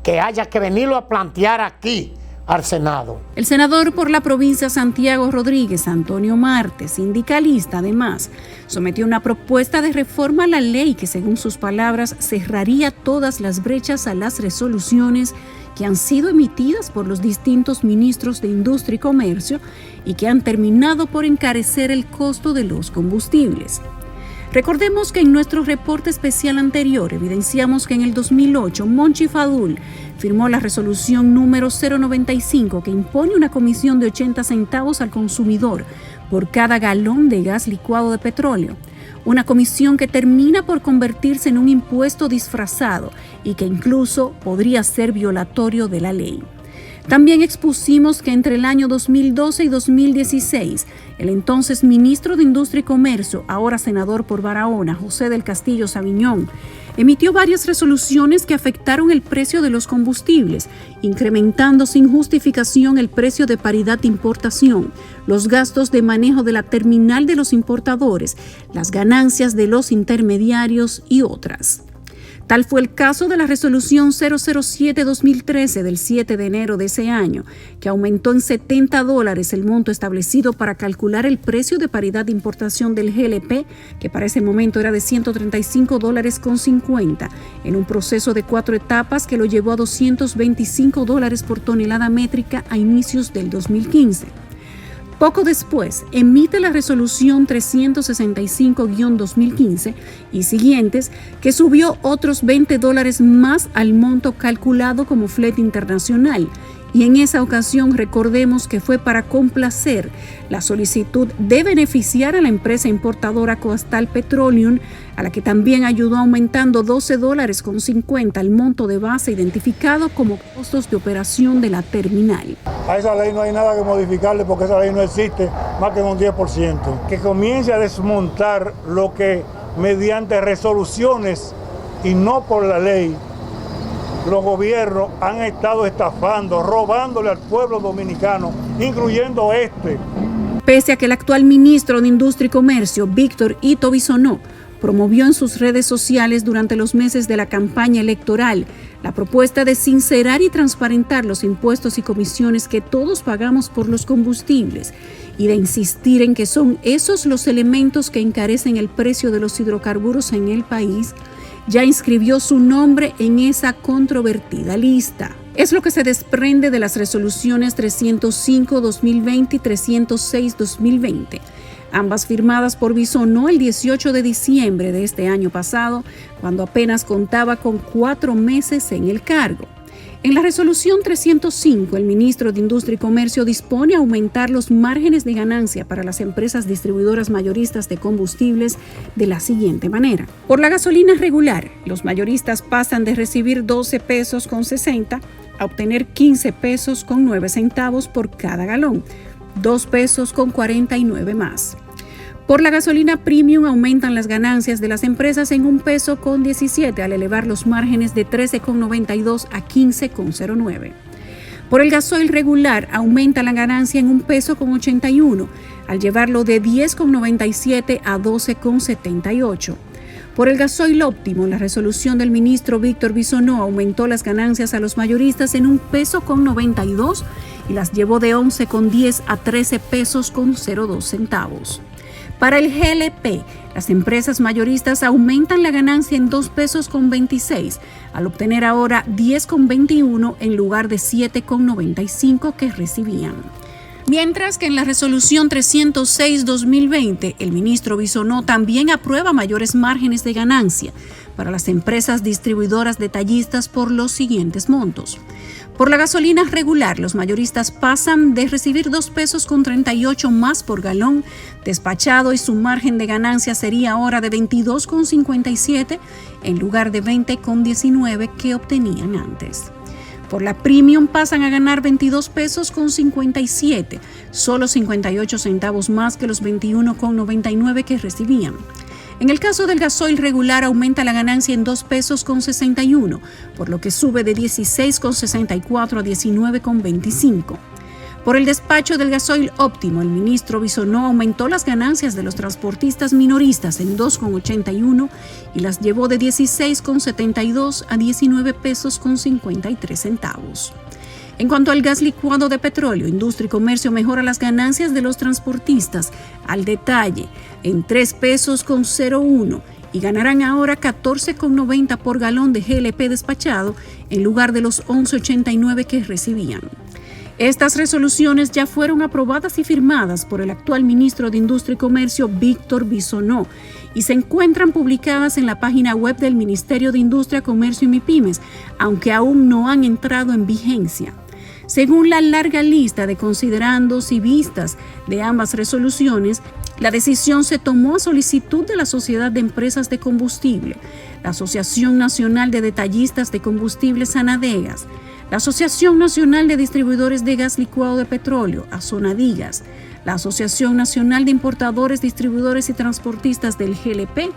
Que haya que venirlo a plantear aquí al Senado. El senador por la provincia Santiago Rodríguez, Antonio Marte, sindicalista además, sometió una propuesta de reforma a la ley que, según sus palabras, cerraría todas las brechas a las resoluciones que han sido emitidas por los distintos ministros de Industria y Comercio y que han terminado por encarecer el costo de los combustibles. Recordemos que en nuestro reporte especial anterior evidenciamos que en el 2008 Monchi Fadul firmó la resolución número 095 que impone una comisión de 80 centavos al consumidor por cada galón de gas licuado de petróleo. Una comisión que termina por convertirse en un impuesto disfrazado y que incluso podría ser violatorio de la ley. También expusimos que entre el año 2012 y 2016, el entonces ministro de Industria y Comercio, ahora senador por Barahona, José del Castillo Sabiñón, emitió varias resoluciones que afectaron el precio de los combustibles, incrementando sin justificación el precio de paridad de importación, los gastos de manejo de la terminal de los importadores, las ganancias de los intermediarios y otras. Tal fue el caso de la resolución 007-2013 del 7 de enero de ese año, que aumentó en $70 el monto establecido para calcular el precio de paridad de importación del GLP, que para ese momento era de $135.50, en un proceso de 4 etapas que lo llevó a $225 por tonelada métrica a inicios del 2015. Poco después, emite la resolución 365-2015 y siguientes, que subió otros $20 más al monto calculado como flete internacional. Y en esa ocasión recordemos que fue para complacer la solicitud de beneficiar a la empresa importadora Coastal Petroleum, a la que también ayudó aumentando $12.50 el monto de base identificado como costos de operación de la terminal. A esa ley no hay nada que modificarle porque esa ley no existe más que en un 10%. Que comience a desmontar lo que mediante resoluciones y no por la ley, los gobiernos han estado estafando, robándole al pueblo dominicano, incluyendo este. Pese a que el actual ministro de Industria y Comercio, Víctor Ito Bisonó, promovió en sus redes sociales durante los meses de la campaña electoral la propuesta de sincerar y transparentar los impuestos y comisiones que todos pagamos por los combustibles y de insistir en que son esos los elementos que encarecen el precio de los hidrocarburos en el país, ya inscribió su nombre en esa controvertida lista. Es lo que se desprende de las resoluciones 305-2020 y 306-2020, ambas firmadas por Bisonó el 18 de diciembre de este año pasado, cuando apenas contaba con 4 meses en el cargo. En la resolución 305, el ministro de Industria y Comercio dispone a aumentar los márgenes de ganancia para las empresas distribuidoras mayoristas de combustibles de la siguiente manera. Por la gasolina regular, los mayoristas pasan de recibir 12 pesos con 60 a obtener 15 pesos con 9 centavos por cada galón, 2 pesos con 49 más. Por la gasolina premium aumentan las ganancias de las empresas en 1 peso con 17 al elevar los márgenes de 13,92 a 15,09. Por el gasoil regular aumenta la ganancia en 1 peso con 81 al llevarlo de 10,97 a 12,78. Por el gasoil óptimo, la resolución del ministro Víctor Bisonó aumentó las ganancias a los mayoristas en 1 peso con 92 y las llevó de 11,10 a 13 pesos con 02 centavos. Para el GLP, las empresas mayoristas aumentan la ganancia en 2 pesos con 26, al obtener ahora 10,21 en lugar de 7,95 que recibían. Mientras que en la resolución 306-2020, el ministro Bisonó también aprueba mayores márgenes de ganancia para las empresas distribuidoras detallistas por los siguientes montos. Por la gasolina regular, los mayoristas pasan de recibir 2 pesos con 38 más por galón despachado y su margen de ganancia sería ahora de 22,57 en lugar de 20,19 que obtenían antes. Por la premium pasan a ganar 22 pesos con 57, solo 58 centavos más que los 21,99 que recibían. En el caso del gasoil regular aumenta la ganancia en 2 pesos con 61, por lo que sube de 16,64 a 19,25. Por el despacho del gasoil óptimo, el ministro Bisonó aumentó las ganancias de los transportistas minoristas en 2,81 y las llevó de 16,72 a 19 pesos con 53 centavos. En cuanto al gas licuado de petróleo, Industria y Comercio mejora las ganancias de los transportistas al detalle en 3 pesos con 0,1 y ganarán ahora 14,90 por galón de GLP despachado en lugar de los 11,89 que recibían. Estas resoluciones ya fueron aprobadas y firmadas por el actual ministro de Industria y Comercio, Víctor Bisonó, y se encuentran publicadas en la página web del Ministerio de Industria, Comercio y MIPYMES, aunque aún no han entrado en vigencia. Según la larga lista de considerandos y vistas de ambas resoluciones, la decisión se tomó a solicitud de la Sociedad de Empresas de Combustible, la Asociación Nacional de Detallistas de Combustibles Anadegas, la Asociación Nacional de Distribuidores de Gas Licuado de Petróleo, Asonadigas, la Asociación Nacional de Importadores, Distribuidores y Transportistas del GLP,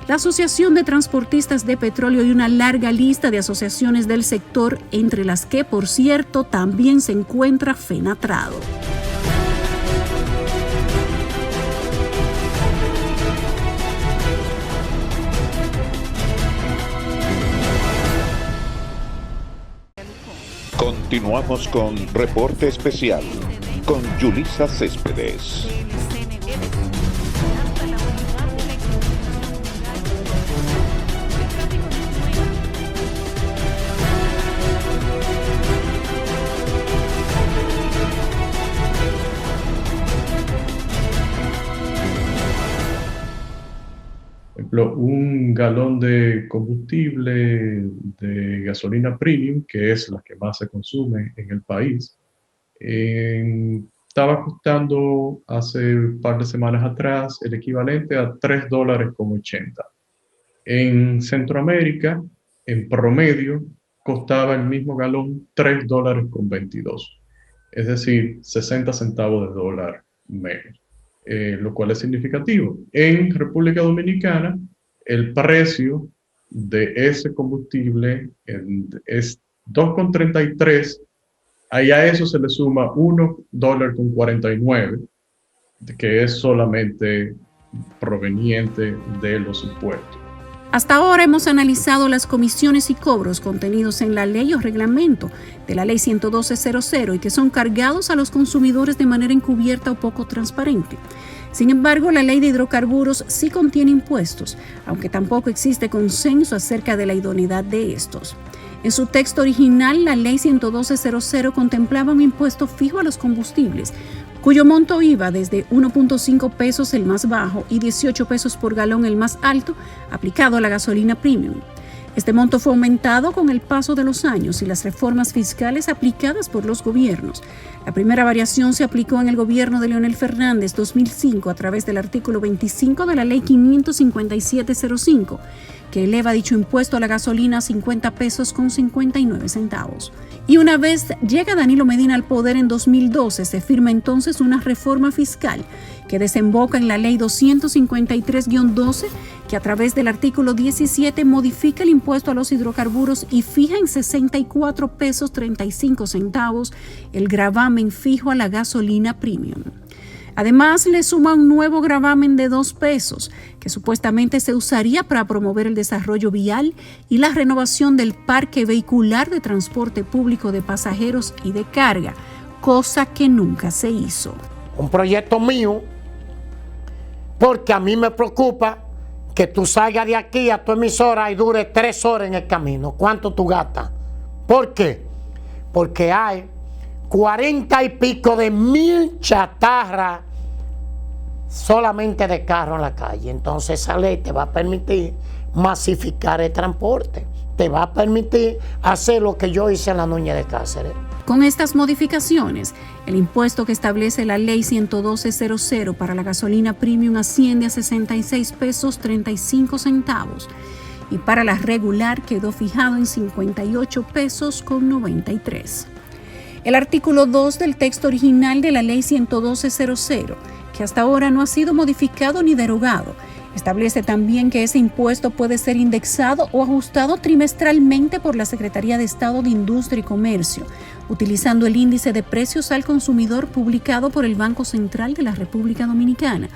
la Asociación de Transportistas de Petróleo y una larga lista de asociaciones del sector, entre las que, por cierto, también se encuentra Fenatrado. Continuamos con Reporte Especial con Yulisa Céspedes. Un galón de combustible de gasolina premium, que es la que más se consume en el país, estaba costando hace un par de semanas atrás el equivalente a $3.80. En Centroamérica, en promedio, costaba el mismo galón $3.22, es decir, 60 centavos de dólar menos. Lo cual es significativo. En República Dominicana, el precio de ese combustible es 2,33. Ahí a eso se le suma $1.49, que es solamente proveniente de los impuestos. Hasta ahora hemos analizado las comisiones y cobros contenidos en la ley o reglamento de la Ley 112.00 y que son cargados a los consumidores de manera encubierta o poco transparente. Sin embargo, la Ley de Hidrocarburos sí contiene impuestos, aunque tampoco existe consenso acerca de la idoneidad de estos. En su texto original, la Ley 112.00 contemplaba un impuesto fijo a los combustibles, cuyo monto iba desde 1.5 pesos el más bajo y 18 pesos por galón el más alto, aplicado a la gasolina premium. Este monto fue aumentado con el paso de los años y las reformas fiscales aplicadas por los gobiernos. La primera variación se aplicó en el gobierno de Leonel Fernández 2005 a través del artículo 25 de la Ley 55705, que eleva dicho impuesto a la gasolina a 50 pesos con 59 centavos. Y una vez llega Danilo Medina al poder en 2012, se firma entonces una reforma fiscal que desemboca en la Ley 253-12, que a través del artículo 17 modifica el impuesto a los hidrocarburos y fija en 64 pesos 35 centavos el gravamen fijo a la gasolina premium. Además, le suma un nuevo gravamen de 2 pesos, que supuestamente se usaría para promover el desarrollo vial y la renovación del parque vehicular de transporte público de pasajeros y de carga, cosa que nunca se hizo. Un proyecto mío, porque a mí me preocupa que tú salgas de aquí a tu emisora y dure 3 horas en el camino. ¿Cuánto tú gastas? ¿Por qué? Porque hay 40 y pico de mil chatarras solamente de carro en la calle. Entonces esa ley te va a permitir masificar el transporte, te va a permitir hacer lo que yo hice en la Núñez de Cáceres. Con estas modificaciones, el impuesto que establece la Ley 112.00 para la gasolina premium asciende a 66 pesos 35 centavos y para la regular quedó fijado en 58 pesos con 93. El artículo 2 del texto original de la Ley 112.00, que hasta ahora no ha sido modificado ni derogado, establece también que ese impuesto puede ser indexado o ajustado trimestralmente por la Secretaría de Estado de Industria y Comercio, utilizando el índice de precios al consumidor publicado por el Banco Central de la República Dominicana,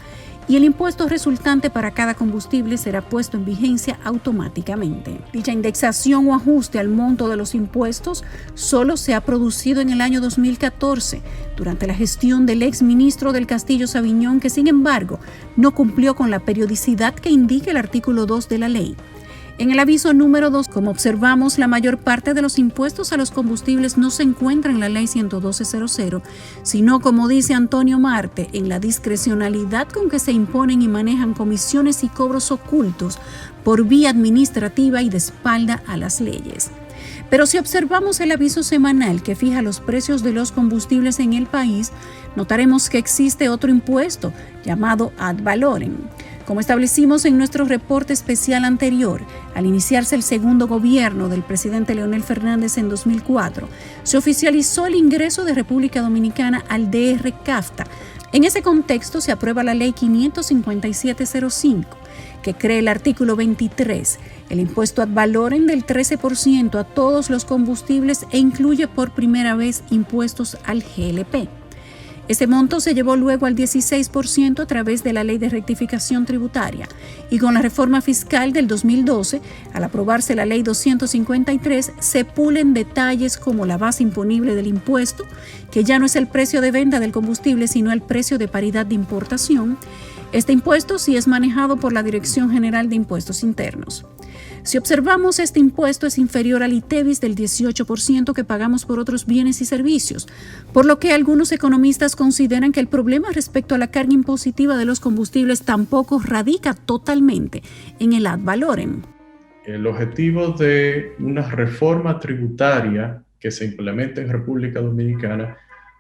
y el impuesto resultante para cada combustible será puesto en vigencia automáticamente. Dicha indexación o ajuste al monto de los impuestos solo se ha producido en el año 2014, durante la gestión del exministro del Castillo Sabiñón, que sin embargo no cumplió con la periodicidad que indica el artículo 2 de la ley. En el aviso número 2, como observamos, la mayor parte de los impuestos a los combustibles no se encuentra en la Ley 112.00, sino, como dice Antonio Marte, en la discrecionalidad con que se imponen y manejan comisiones y cobros ocultos por vía administrativa y de espalda a las leyes. Pero si observamos el aviso semanal que fija los precios de los combustibles en el país, notaremos que existe otro impuesto llamado ad valorem. Como establecimos en nuestro reporte especial anterior, al iniciarse el segundo gobierno del presidente Leonel Fernández en 2004, se oficializó el ingreso de República Dominicana al DR-CAFTA. En ese contexto se aprueba la Ley 557.05, que crea el artículo 23, el impuesto ad valorem del 13% a todos los combustibles e incluye por primera vez impuestos al GLP. Ese monto se llevó luego al 16% a través de la Ley de Rectificación Tributaria y con la reforma fiscal del 2012, al aprobarse la Ley 253, se pulen detalles como la base imponible del impuesto, que ya no es el precio de venta del combustible sino el precio de paridad de importación. Este impuesto sí es manejado por la Dirección General de Impuestos Internos. Si observamos, este impuesto es inferior al ITEVIS del 18% que pagamos por otros bienes y servicios, por lo que algunos economistas consideran que el problema respecto a la carga impositiva de los combustibles tampoco radica totalmente en el ad valorem. El objetivo de una reforma tributaria que se implemente en República Dominicana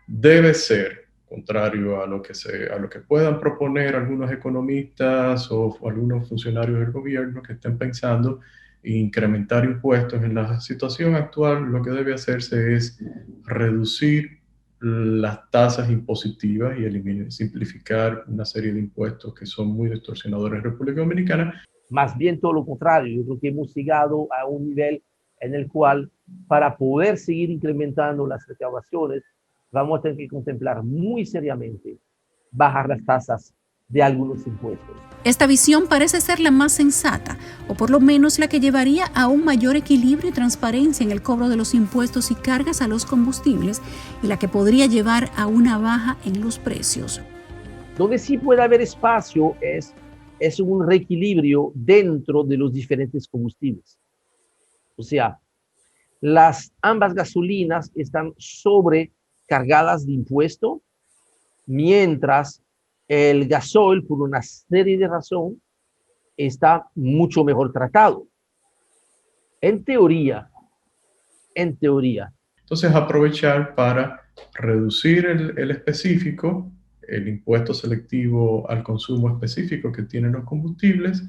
debe ser, contrario a lo que puedan proponer algunos economistas o algunos funcionarios del gobierno que estén pensando incrementar impuestos. En la situación actual, lo que debe hacerse es reducir las tasas impositivas y simplificar una serie de impuestos que son muy distorsionadores en República Dominicana. Más bien todo lo contrario, yo creo que hemos llegado a un nivel en el cual, para poder seguir incrementando las recaudaciones, vamos a tener que contemplar muy seriamente bajar las tasas de algunos impuestos. Esta visión parece ser la más sensata, o por lo menos la que llevaría a un mayor equilibrio y transparencia en el cobro de los impuestos y cargas a los combustibles, y la que podría llevar a una baja en los precios. Donde sí puede haber espacio es un reequilibrio dentro de los diferentes combustibles. O sea, ambas gasolinas están sobrecargadas de impuesto, mientras el gasoil, por una serie de razones, está mucho mejor tratado. En teoría. Entonces, aprovechar para reducir el específico, el impuesto selectivo al consumo específico que tienen los combustibles,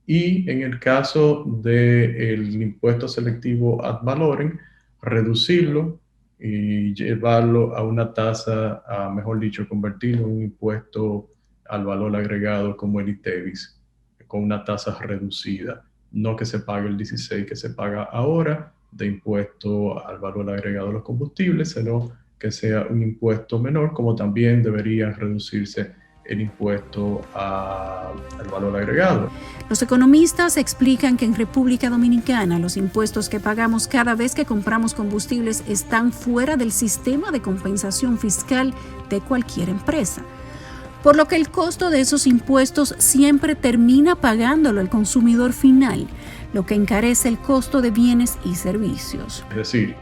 y en el caso del impuesto selectivo ad valorem, reducirlo y llevarlo a una tasa, mejor dicho, convertirlo en un impuesto al valor agregado como el ITEVIS, con una tasa reducida, no que se pague el 16 que se paga ahora de impuesto al valor agregado de los combustibles, sino que sea un impuesto menor, como también debería reducirse el impuesto al valor agregado. Los economistas explican que en República Dominicana los impuestos que pagamos cada vez que compramos combustibles están fuera del sistema de compensación fiscal de cualquier empresa, por lo que el costo de esos impuestos siempre termina pagándolo el consumidor final, lo que encarece el costo de bienes y servicios. Es decir,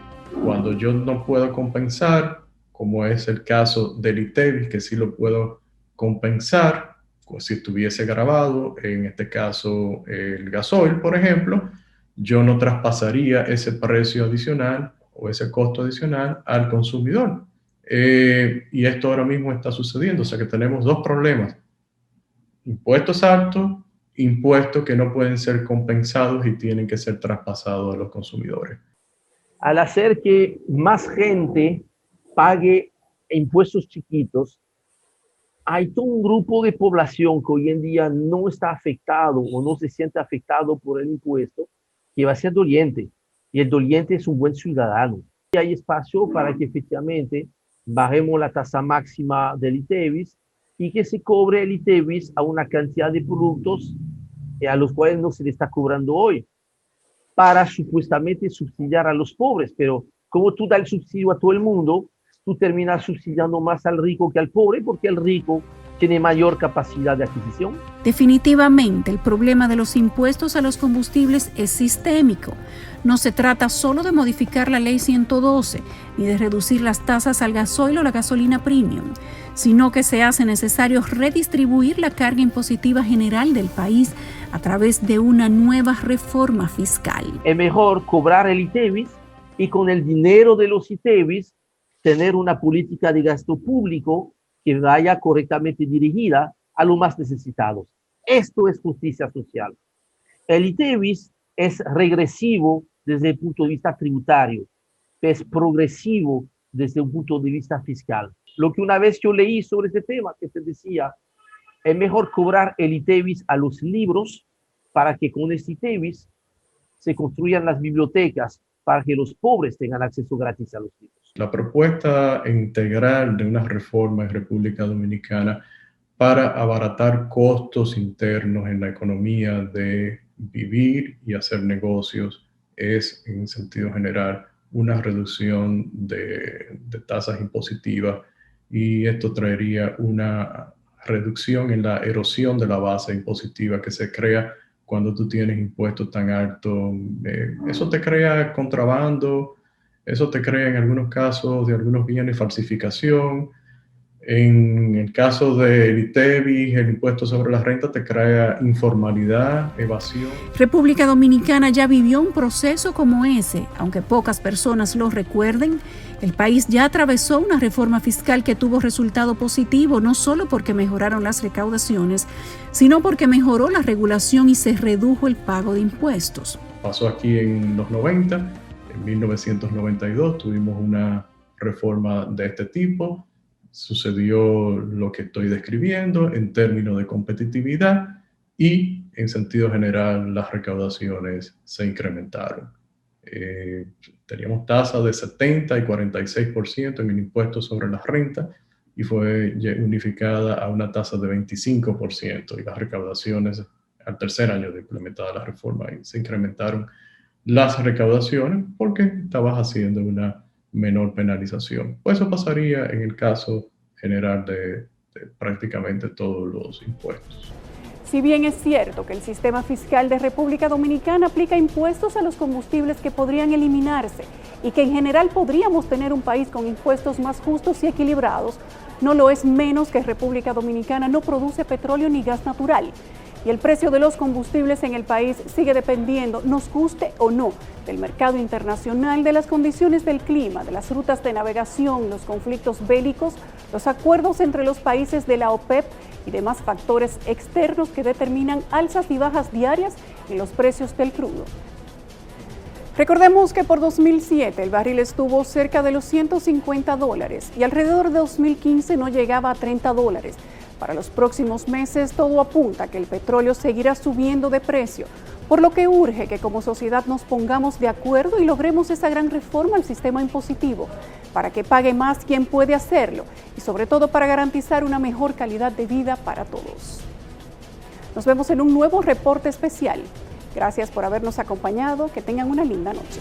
cuando yo no puedo compensar, como es el caso del ITEVIS, que sí lo puedo compensar, como si estuviese grabado, en este caso el gasoil, por ejemplo, yo no traspasaría ese precio adicional o ese costo adicional al consumidor. Y esto ahora mismo está sucediendo, o sea que tenemos dos problemas: impuestos altos, impuestos que no pueden ser compensados y tienen que ser traspasados a los consumidores. Al hacer que más gente pague impuestos chiquitos, hay todo un grupo de población que hoy en día no está afectado o no se siente afectado por el impuesto, que va a ser doliente. Y el doliente es un buen ciudadano. Y hay espacio para que efectivamente bajemos la tasa máxima del ITEVIS y que se cobre el ITEVIS a una cantidad de productos a los cuales no se le está cobrando hoy, para supuestamente subsidiar a los pobres. Pero como tú das el subsidio a todo el mundo, tú terminas subsidiando más al rico que al pobre, porque el rico tiene mayor capacidad de adquisición. Definitivamente, el problema de los impuestos a los combustibles es sistémico. No se trata solo de modificar la Ley 112, ni de reducir las tasas al gasoil o la gasolina premium, sino que se hace necesario redistribuir la carga impositiva general del país a través de una nueva reforma fiscal. Es mejor cobrar el ITEVIS y con el dinero de los ITEVIS tener una política de gasto público que vaya correctamente dirigida a los más necesitados. Esto es justicia social. El ITEVIS es regresivo desde el punto de vista tributario, es progresivo desde un punto de vista fiscal. Lo que una vez yo leí sobre este tema, que se decía, es mejor cobrar el ITEVIS a los libros para que con este ITEVIS se construyan las bibliotecas para que los pobres tengan acceso gratis a los libros. La propuesta integral de una reforma en República Dominicana para abaratar costos internos en la economía de vivir y hacer negocios es, en sentido general, una reducción de tasas impositivas, y esto traería una reducción en la erosión de la base impositiva que se crea cuando tú tienes impuestos tan altos. Eso te crea contrabando, eso te crea en algunos casos de algunos bienes falsificación. En el caso del ITEVIS, el impuesto sobre la renta, te crea informalidad, evasión. República Dominicana ya vivió un proceso como ese, aunque pocas personas lo recuerden. El país ya atravesó una reforma fiscal que tuvo resultado positivo, no solo porque mejoraron las recaudaciones, sino porque mejoró la regulación y se redujo el pago de impuestos. Pasó aquí en los 90, en 1992 tuvimos una reforma de este tipo. Sucedió lo que estoy describiendo en términos de competitividad y, en sentido general, las recaudaciones se incrementaron. Teníamos tasas de 70 y 46% en el impuesto sobre la renta y fue unificada a una tasa de 25%, y las recaudaciones al tercer año de implementada la reforma se incrementaron las recaudaciones porque estabas haciendo una menor penalización. Pues eso pasaría en el caso general de prácticamente todos los impuestos. Si bien es cierto que el sistema fiscal de República Dominicana aplica impuestos a los combustibles que podrían eliminarse y que en general podríamos tener un país con impuestos más justos y equilibrados, no lo es menos que República Dominicana no produce petróleo ni gas natural. y el precio de los combustibles en el país sigue dependiendo, nos guste o no, del mercado internacional, de las condiciones del clima, de las rutas de navegación, los conflictos bélicos, los acuerdos entre los países de la OPEP y demás factores externos que determinan alzas y bajas diarias en los precios del crudo. Recordemos que por 2007 el barril estuvo cerca de los $150 y alrededor de 2015 no llegaba a $30. Para los próximos meses todo apunta a que el petróleo seguirá subiendo de precio, por lo que urge que como sociedad nos pongamos de acuerdo y logremos esa gran reforma al sistema impositivo, para que pague más quien puede hacerlo y sobre todo para garantizar una mejor calidad de vida para todos. Nos vemos en un nuevo reporte especial. Gracias por habernos acompañado, que tengan una linda noche.